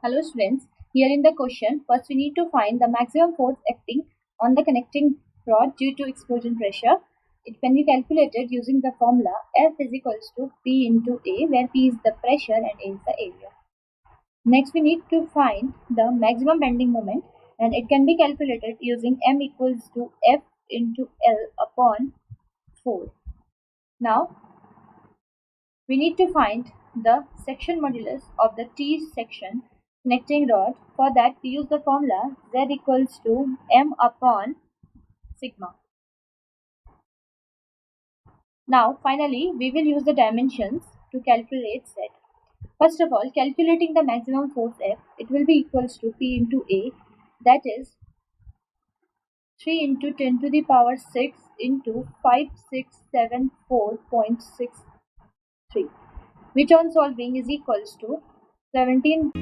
Hello students, here in the question, first we need to find the maximum force acting on the connecting rod due to explosion pressure. It can be calculated using the formula F is equals to P into A, where P is the pressure and A is the area. Next we need to find the maximum bending moment, and it can be calculated using M equals to F into L upon 4. Now we need to find the section modulus of the T section connecting rod. For that, we use the formula Z equals to M upon sigma. Now, finally, we will use the dimensions to calculate Z. First of all, calculating the maximum force F, it will be equals to P into A, that is 3 into 10 to the power 6 into 5674.63, which on solving is equals to 17.